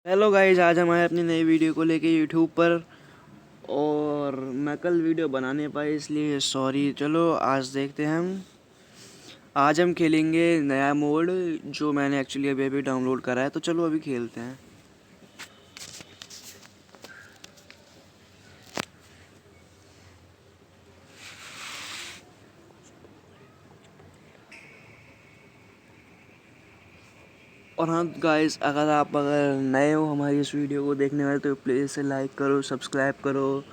Hello guys, आज हम आए अपनी नई वीडियो को लेके यूट्यूब पर। और मैं कल वीडियो बना नहीं पाई, इसलिए सॉरी। चलो आज देखते हैं हम। आज हम खेलेंगे नया मोड जो मैंने एक्चुअली अभी अभी डाउनलोड करा है, तो चलो अभी खेलते हैं। और हाँ गाइस, अगर नए हो हमारी इस वीडियो को देखने वाले, तो प्लीज़ इसे लाइक करो, सब्सक्राइब करो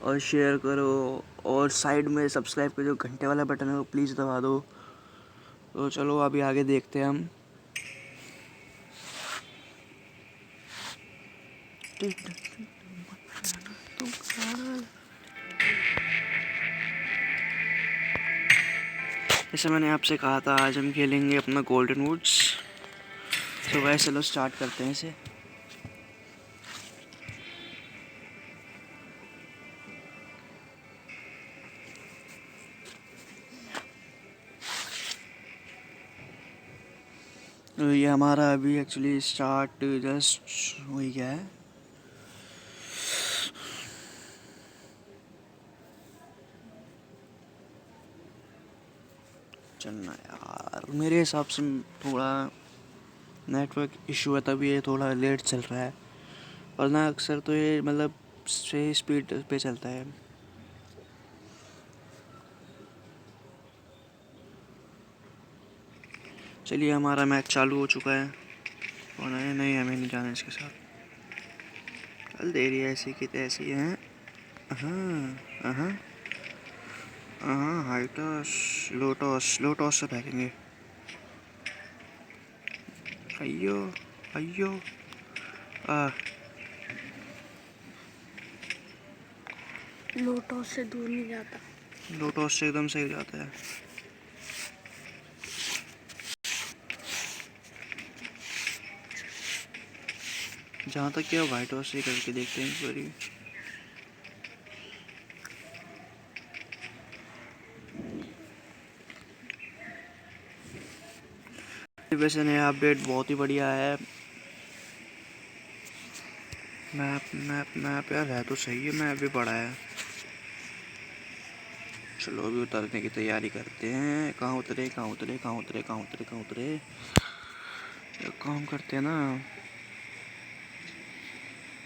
और शेयर करो। और साइड में सब्सक्राइब के जो घंटे वाला बटन है वो प्लीज़ दबा दो। तो चलो अभी आगे देखते हैं हम। जैसे मैंने आपसे कहा था, आज हम खेलेंगे अपना गोल्डन वुड्स। तो वैसे चलो स्टार्ट करते हैं इसे। तो ये हमारा अभी एक्चुअली स्टार्ट जस्ट हो ही गया है। चलना यार, मेरे हिसाब से थोड़ा नेटवर्क इशू है, तभी ये थोड़ा लेट चल रहा है। वरना अक्सर तो ये मतलब सही स्पीड पे चलता है। चलिए, हमारा मैच चालू हो चुका है। और नहीं नहीं, हमें नहीं जाना इसके साथ। चल देरी ऐसी की तैसी है। हाँ हाँ हाँ, हाई टॉस, लो टॉस से फेंकेंगे। अयो अयो। आ लो टॉस से दूर नहीं जाता। लो टॉस से एकदम सही हो जाता है। जहाँ तक क्या वाइट टॉस से करके देखते हैं इस बारी। वैसे नया अपडेट बहुत ही बढ़िया है। मैप मैप मैप यार है तो सही है, मैप भी बड़ा है। चलो अभी उतरने की तैयारी करते हैं। कहाँ उतरे कहाँ उतरे कहाँ उतरे कहाँ उतरे कहाँ उतरे। एक काम करते हैं ना,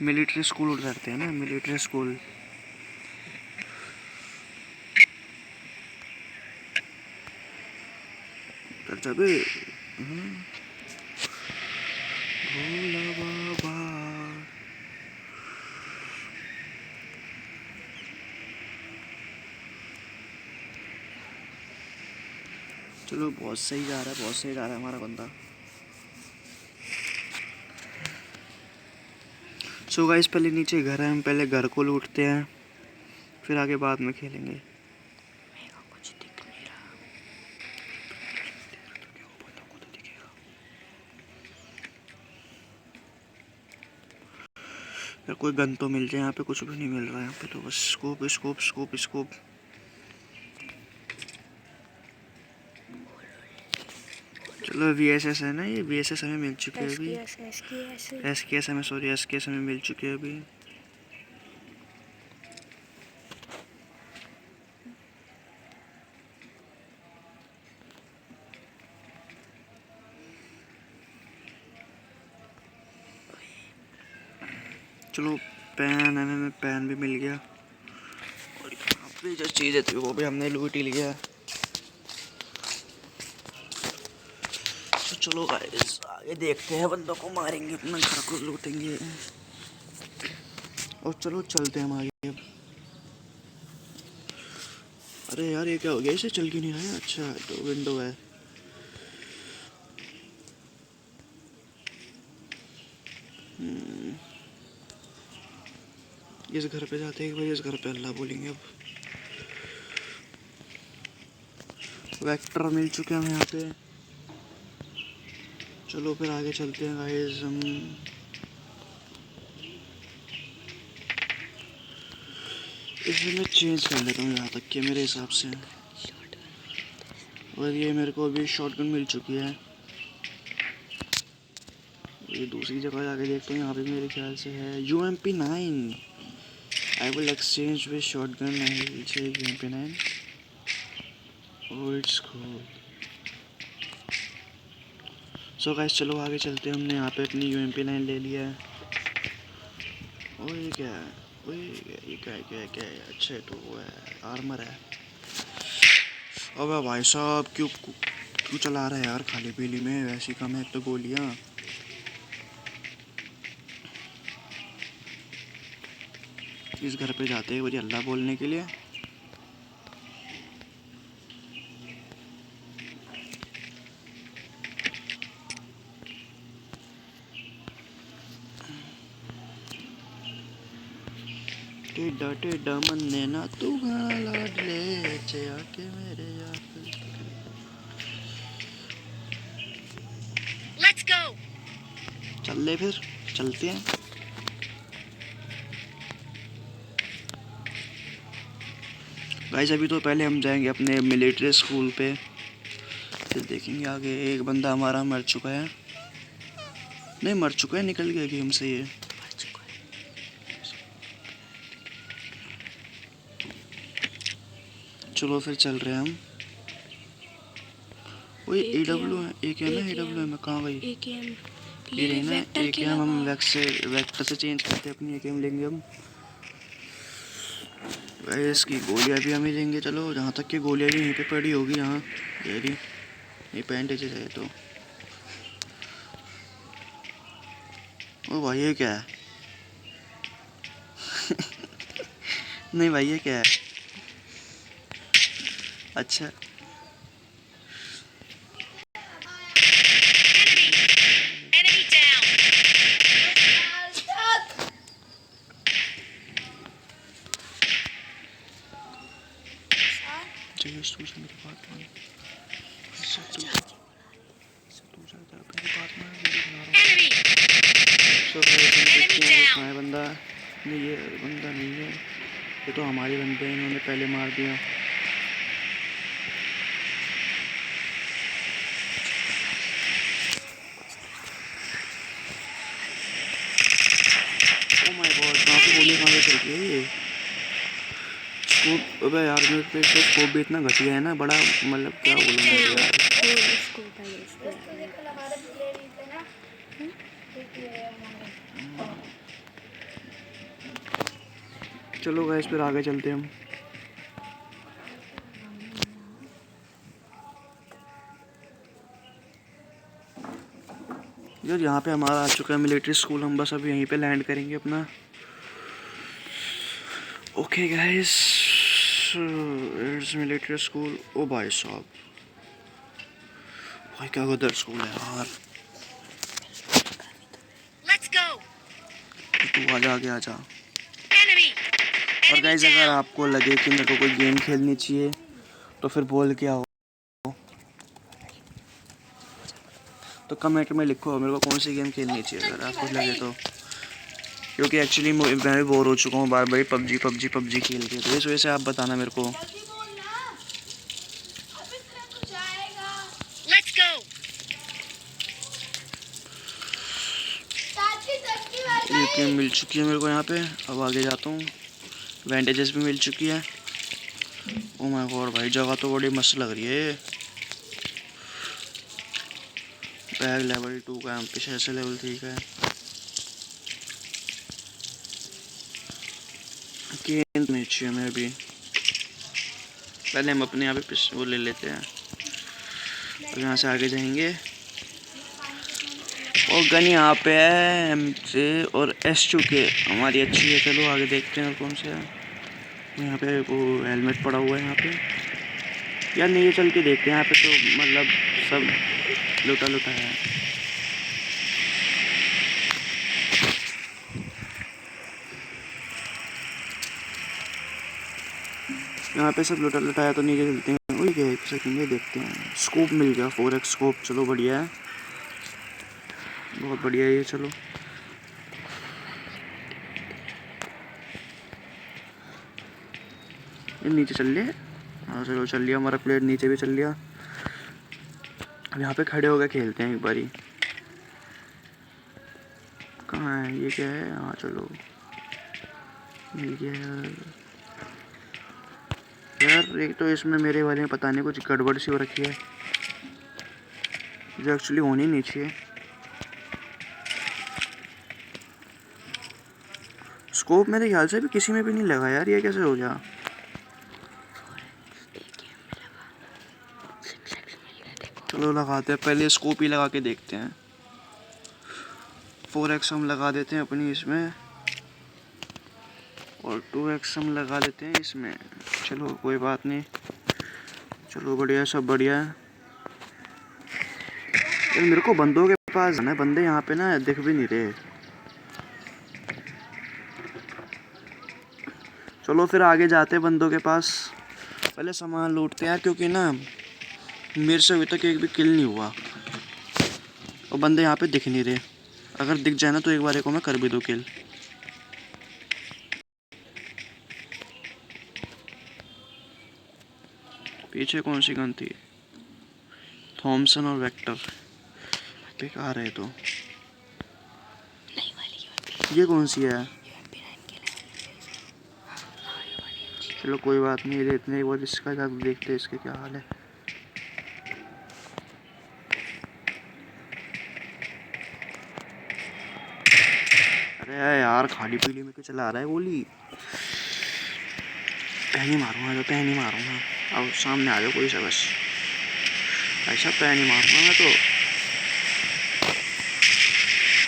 मिलिट्री स्कूल उतरते हैं ना, मिलिट्री स्कूल। उतर जा बे। भोला बाबा। चलो बहुत सही जा रहा है, बहुत सही जा रहा है हमारा बंदा। सो गाइस, पहले नीचे घर है, हम पहले घर को लूटते हैं, फिर आगे बाद में खेलेंगे। कुछ दिख नहीं रहा। यार कोई गन तो मिल जाए, यहाँ पे कुछ भी नहीं मिल रहा है। यहाँ पे तो बस स्कोप स्कोप स्कोप स्कोप। चलो VSS है ना, ये VSS हमें मिल चुके हैं अभी। SKS हमें, सॉरी SKS हमें मिल चुके हैं अभी। चलो पेन हमें पेन भी मिल गया। और यहाँ पे जो चीज़ें थी वो भी हमने लूट ही लिया। तो चलो गाइस आगे देखते हैं, बंदों को मारेंगे, अपना घर को लूटेंगे। और चलो चलते हैं हम आगे। अरे यार ये क्या हो गया, इसे चल क्यों नहीं रहा है। अच्छा तो विंडो है। इस घर पे जाते हैं एक बार, इस घर पे अल्लाह बोलेंगे। अब वेक्टर मिल चुके हैं हमें यहाँ पे। चलो फिर आगे चलते हैं गाइस हम। इसे मैं चेंज कर लेता हूँ यहाँ तक कि मेरे हिसाब से। और ये मेरे को अभी शॉटगन मिल चुकी है। ये दूसरी जगह जाके देखते हैं, यहाँ पे मेरे ख्याल से है UMP9। I will exchange with shotgun. I will take UMP9। Oh it's cool. So guys चलो आगे चलते हैं। हमने यहाँ पे अपनी UMP9 ले लिया है। ओह ये क्या है? ओह ये क्या है? अच्छा तो वो है, आर्मर है। अबे भाई साहब क्यों चला रहा है यार खाली पीली में? वैसी कम है तो गोलियाँ। इस घर पे जाते हैं मुझे अल्लाह बोलने के लिए। टेढ़ा टेढ़ा मन्ने ना तू घना लाडले चे आके मेरे यार। Let's go. चल ले फिर चलते हैं। गाइस अभी तो पहले हम जाएंगे अपने मिलिट्री स्कूल पे, फिर देखेंगे आगे। एक बंदा हमारा मर चुका है, नहीं मर चुका है, निकल गया गेम से ये। चलो फिर चल रहे हैं हम। वही AW है, AKM है, AWM है, कहाँ गई? ये रही ना AKM। हम वेक्टर से चेंज करते हैं अपनी AKM लेंगे हम। इसकी गोलियां भी हम ही लेंगे। चलो जहाँ तक की गोलियां भी यहीं पे पड़ी होगी, यहाँ ये बैंडेजेस है तो। ओ भाई ये क्या है? नहीं भाई ये क्या है? अच्छा Enemy down. जयेश तू से मेरी बात मान। तू मेरी बात मान, वीडियो बना रहा हूँ। Enemy. सो देखते हैं कहाँ है बंदा। नहीं ये बंदा नहीं है, ये तो हमारे बंदे हैं, इन्होंने पहले मार दिया। ओ माय गॉड कहाँ पे गोली कहाँ पे चल रही है ये? स्कोप, अबे यार मेरे पे तो स्कोप भी इतना घटिया है ना, बड़ा मतलब क्या बोलूँ मैं यार। चलो गाइस फिर आगे चलते हैं हम। यार यहाँ पे हमारा आ चुका है मिलिट्री स्कूल, हम बस अभी यहीं पे लैंड करेंगे अपना। Okay guys it's military school. ओ भाई साहब, भाई क्या गदर स्कूल है यार। Let's go. तू आजा आगे आजा। Enemy. और गाइस अगर आपको लगे कि मेरे को कोई गेम खेलनी चाहिए तो फिर बोल के आओ, तो कमेंट में लिखो मेरे को कौन सी गेम खेलनी चाहिए अगर आपको लगे तो। क्योंकि एक्चुअली मैं भी बोर हो चुका हूँ बार बार पबजी खेल के, तो इस वजह से आप बताना मेरे को। Let's go. एक गेम मिल चुकी है मेरे को यहाँ पे, अब आगे जाता हूँ। बैंडेजेस भी मिल चुकी है। ओ माय गॉड भाई जगह तो बड़ी मस्त लग रही है। बैग लेवल 2 का, पीछे से लेवल 3 का है। गेंद नहीं चाहिए हमें अभी, पहले हम अपने यहाँ पे वो ले लेते हैं और यहाँ से आगे जाएंगे। और गन यहाँ पे है MC और S2K हमारी अच्छी है। चलो आगे देखते हैं और कौन से है। यहाँ पे वो हेलमेट पड़ा हुआ है यहाँ पे, यार नहीं ये चल के देखते हैं। यहाँ पे तो मतलब सब लुटा है। यहाँ पे सब लुटा है तो नीचे चलते हैं। वही क्या एक सेकंड में देखते हैं। स्कोप मिल गया 4x स्कोप, चलो बढ़िया है, बहुत बढ़िया है ये। चलो ये नीचे चल लिया। हाँ चलो चल लिया, हमारा प्लेयर नीचे भी चल लिया। अब यहाँ पे खड़े होकर खेलते हैं एक बारी। है? ये क्या है? हाँ चलो, मिल गया यार। एक तो इसमें मेरे वाले में पता नहीं कुछ गड़बड़ सी हो रखी है, जो एक्चुअली होनी नहीं चाहिए। स्कोप मेरे ख्याल से भी किसी में भी नहीं लगा यार, ये कैसे हो गया? चलो लगाते हैं, पहले स्कोप ही लगा के देखते हैं। 4x हम लगा देते हैं अपनी इसमें, और 2x हम लगा देते हैं इसमें। चलो कोई बात नहीं, चलो बढ़िया, सब बढ़िया है। यार मेरे को बंदों के पास जाना है, बंदे यहाँ पे ना दिख भी नहीं रहे। चलो फिर आगे जाते हैं बंदों के पास, पहले सामान लूटते हैं क्योंकि ना मेरे से अभी तक एक भी किल नहीं हुआ और बंदे यहाँ पे दिख नहीं रहे। अगर दिख जाए ना तो एक बार को मैं कर भी दूँ किल। पीछे कौन सी गन थी? थॉमसन और वेक्टर, बेकार है तो। ये कौन सी है? चलो कोई बात नहीं, लेते हैं एक बार इसका, जाकर देखते हैं इसके क्या हाल है। अरे यार खाली पीली में क्यों चला रहा है गोली? पहनी मारूंगा तो पहनी मारूंगा। अब सामने आ जाओ कोई सा बस, ऐसा पहनी मारूंगा मैं तो।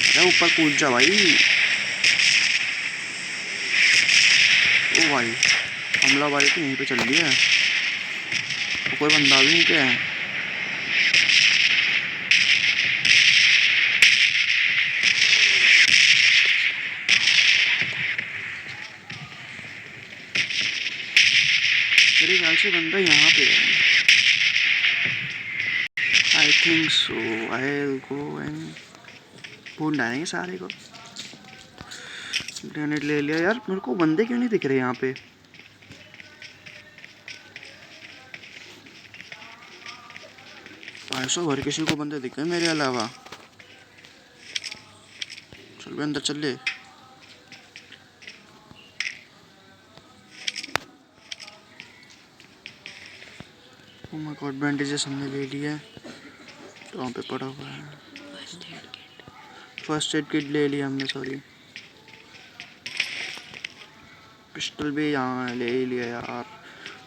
अरे ऊपर कूद जा भाई। ओ भाई हमला भाई तो यहीं पे चल लिया, तो कोई बंदा भी नहीं क्या है? मेरे ख्याल से बंदा यहाँ पे है। I think so, I go and भूल डालेंगे सारे को। ग्रेनेड ले लिया यार। मेरे को बंदे क्यों नहीं दिख रहे यहाँ पे? ऐसा हर किसी को बंदे दिख रहे मेरे अलावा। चल भी अंदर चल ले। ओह माय गॉड, बैंडेजेस हमने ले लिया है, तो वहाँ पे पड़ा हुआ है। फर्स्ट एड किट ले लिया हमने, सॉरी। पिस्टल भी यहाँ ले ही लिया यार।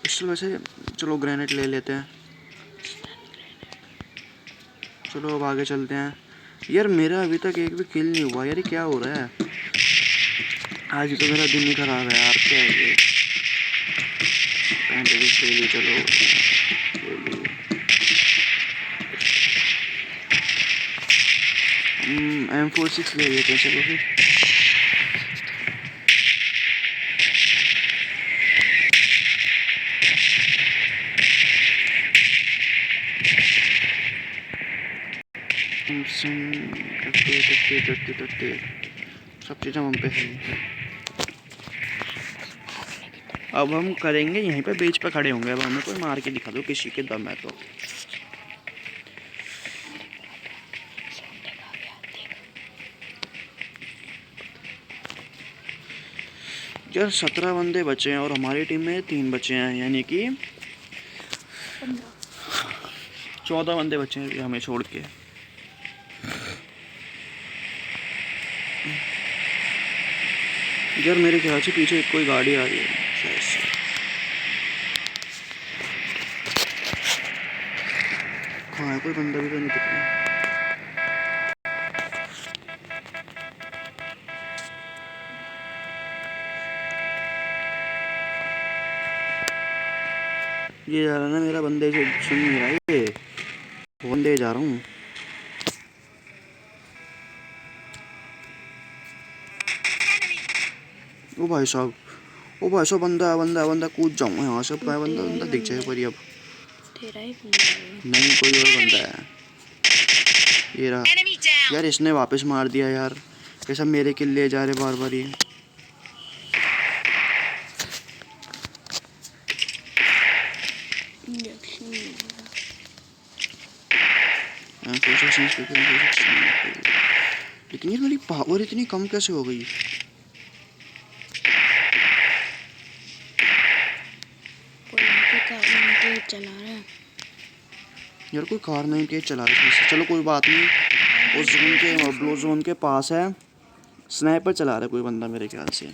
पिस्टल वैसे, चलो ग्रेनेड ले लेते हैं। चलो अब आगे चलते हैं। यार मेरा अभी तक एक भी किल नहीं हुआ यार, ये क्या हो रहा है? आज तो मेरा दिन ही खराब है यार, क्या है ये? बैंडेजेस ले ली, चलो M46 ले लेते हैं। चलो फिर सब चीज़ें हम पे है। अब हम करेंगे यहीं पे बीच पे खड़े होंगे। अब हमें कोई मार के दिखा दो किसी के दम है तो। यार 17 बंदे बचे हैं और हमारी टीम में 3 बचे हैं, यानी कि 14 बंदे बचे हैं हमें छोड़ के। यार मेरे ख्याल से पीछे कोई गाड़ी आ रही है शायद से। हाँ कोई बंदा भी तो नहीं दिख रहा। ये जा रहा ना मेरा, बंदे से सुन नहीं रहा ये, बंदे जा रहा हूँ। ओ भाई साहब, ओ भाई साहब, बंदा बंदा बंदा, कूद जाऊंगा यहाँ से। बंदा बंदा दिख जाए पर अब नहीं, कोई और बंदा है ये रहा। Enemy down. यार इसने वापस मार दिया यार, ये सब मेरे किल ले जा रहे बार बार ही। लेकिन ये मेरी पावर इतनी कम कैसे हो गई? कोई यहाँ पे कार 98 चला रहा है। यार कोई कार 98 चला रही है। चलो कोई बात नहीं, उस जोन के ब्लू जोन के पास है, स्नाइपर चला रहा है कोई बंदा मेरे ख्याल से। तो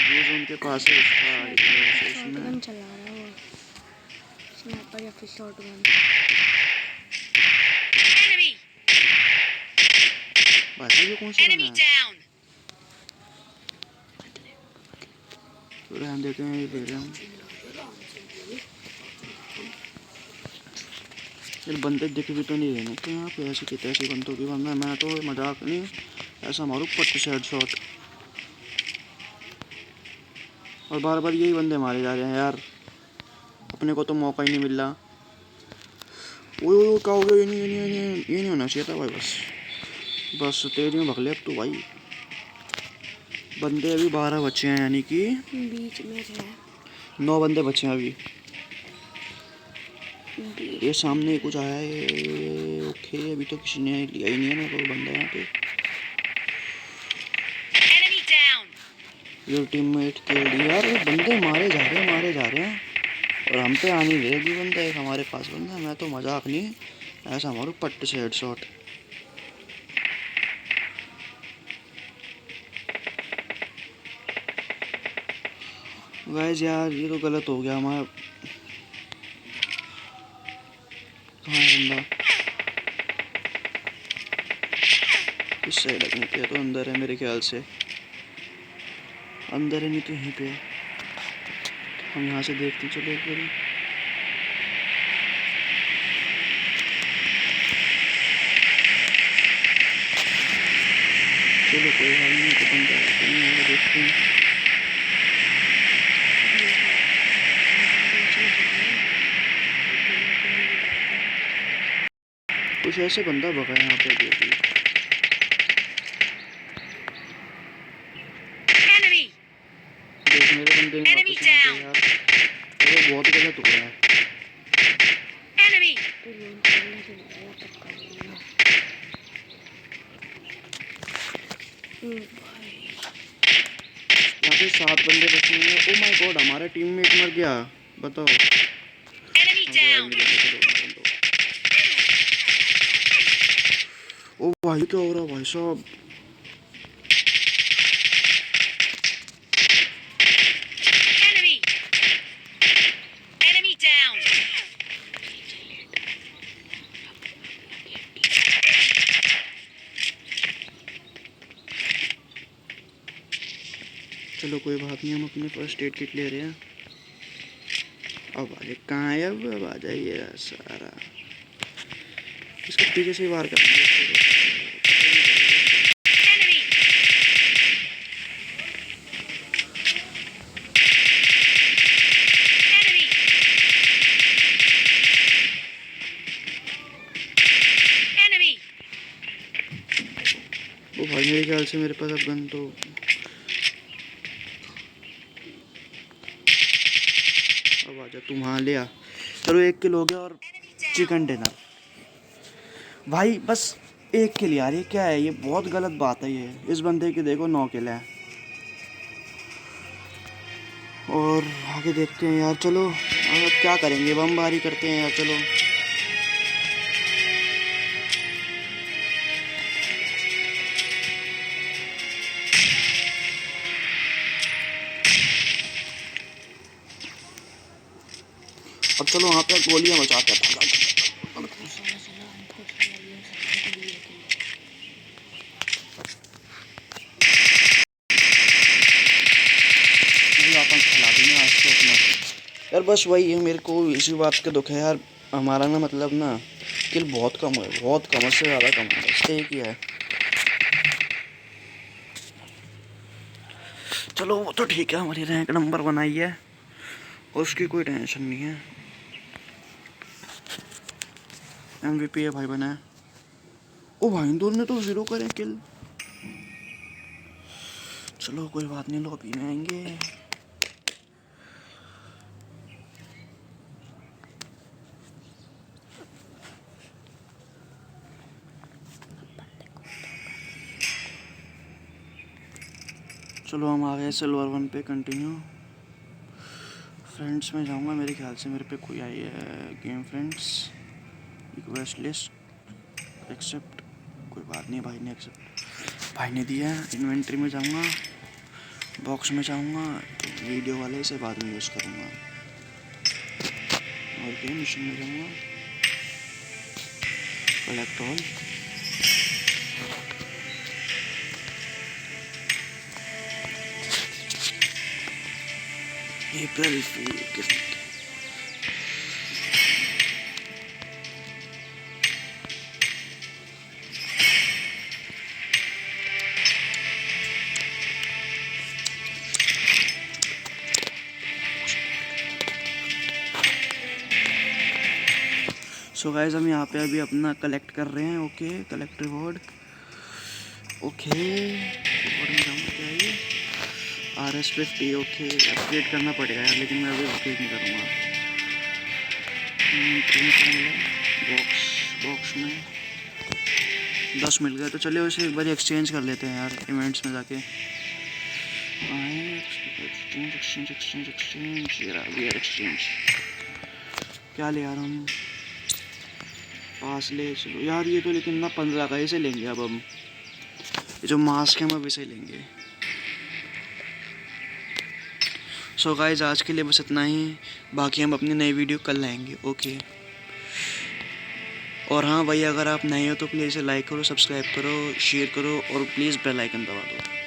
ब्लू जोन के पास है उसका शॉटगन चला रहा है वो, स्नाइपर या फिर शॉटगन। Enemy! भाई ये कौन सा गाना Enemy है? down! तो रहने देते हैं, ये ले रहे हम। यार बंदे दिख भी तो नहीं रहे ना, तो यहाँ पे ऐसे कितने ऐसे बंदों की वरना मैं तो मजाक नहीं ऐसा मारूँ पट्ट से हेडशॉट। और बार बार यही बंदे मारे जा रहे हैं यार, अपने को तो मौका ही नहीं मिल रहा। ओए क्या हो गया? ये नहीं होना चाहिए था भाई। बस तेरी में भगले अब तो भाई। बंदे अभी 12 बचे हैं, यानी कि बीच में है 9 बंदे बचे हैं अभी। बीच। ये सामने कुछ आया है। ओके अभी तो किसी ने लिया ही नहीं है ना कोई बंदा यहाँ पे। Enemy down! ये टीममेट के लिए यार ये बंदे मारे जा रहे हैं और हम पे आ नहीं रहे अभी बंदा। एक हमारे पास बंदा, मैं तो मजाक नहीं ऐसा मारूँ पट्ट से हेडशॉट। गाइस यार ये तो गलत हो गया हमारा। कहाँ है बंदा? इस साइड नहीं पे तो अंदर है मेरे ख्याल से, अंदर है नहीं तो यहीं पे है। हम यहाँ से देखते चलो एक बारी। चलो कोई हाल नहीं, तो बंदा है तो नहीं है, देखते हैं। कुछ ऐसे बंदा भगा है यहाँ पे अभी। Enemy! देख मेरे बंदे ने Enemy वापस यहाँ पे down! यार, ये बहुत गलत हो रहा है। Enemy! तो लोन करने से बोला पक्का बोलना। भाई यहाँ पे 7 बंदे बचे हैं। ओ माय गॉड हमारा टीममेट मर गया, बताओ। Enemy down! ओ भाई क्या हो रहा है भाई साहब? Enemy! Enemy down! चलो कोई बात नहीं, हम अपने फर्स्ट एड किट ले रहे हैं। अब आ जाए, कहाँ है? अब आ जाइए सारा। इसको पीछे से ही वार करेंगे। Enemy! Enemy! Enemy! वो भाई मेरे ख्याल से मेरे पास अब गन तो अब आ जा, तुम हाँ ले आ। चलो 1 किलो हो गया और चिकन डिनर। भाई बस 1 किल यार, ये क्या है? ये बहुत गलत बात है। ये इस बंदे के देखो 9 किल है। और आगे देखते हैं यार। चलो अब क्या करेंगे, बमबारी करते हैं यार। चलो अब चलो वहाँ पे गोलियां बचाते हैं। हमको सारा चला, हमको सारा ये सब दिए थे। अपन खिला देंगे आज तो अपना। यार बस वही है, मेरे को इसी बात का दुख है यार। हमारा ना मतलब ना किल बहुत कम है, बहुत कम से ज़्यादा कम है। बस एक ही है। चलो वो तो ठीक है, हमारी रैंक नंबर बनाई है, उसकी कोई टेंशन नहीं है। MVP है भाई बना है। ओ भाई इन दोनों ने तो 0 करे किल। चलो कोई बात नहीं, लॉबी में आएंगे। चलो हम आ गए सिल्वर 1 पे कंटिन्यू। फ्रेंड्स में जाऊंगा, मेरे ख्याल से मेरे पे कोई आई है game friends, request list accept, कोई बात नहीं, भाई ने एक्सेप्ट भाई ने दिया है। इन्वेंट्री में जाऊंगा, बॉक्स में जाऊंगा, तो वीडियो वाले से बाद में यूज़ करूंगा। और क्या, मिशन में जाऊंगा, कलेक्ट ऑल, अप्रैल फूल गिफ्ट। सो गाइस हम यहाँ पे अभी अपना कलेक्ट कर रहे हैं। Okay, collect reward. Okay, reward में जाऊँगा, क्या है ये, RS50। ओके, अपग्रेड करना पड़ेगा यार, लेकिन मैं अभी अपग्रेड नहीं करूँगा। बॉक्स में 10 मिल गया, तो चलिए उसे एक बार एक्सचेंज कर लेते हैं यार, इवेंट्स में जाके। एक्सचेंज क्या ले यार, हम पास ले चलो यार। ये तो लेकिन ना 15 का इसे लेंगे अब हम, ये जो मास्क है हम अब इसे लेंगे। सो गाइस आज के लिए बस इतना ही, बाकी हम अपनी नई वीडियो कल लाएंगे। ओके, और हाँ भाई, अगर आप नए हो तो प्लीज़ लाइक करो, सब्सक्राइब करो, शेयर करो और प्लीज़ बेल आइकन दबा दो।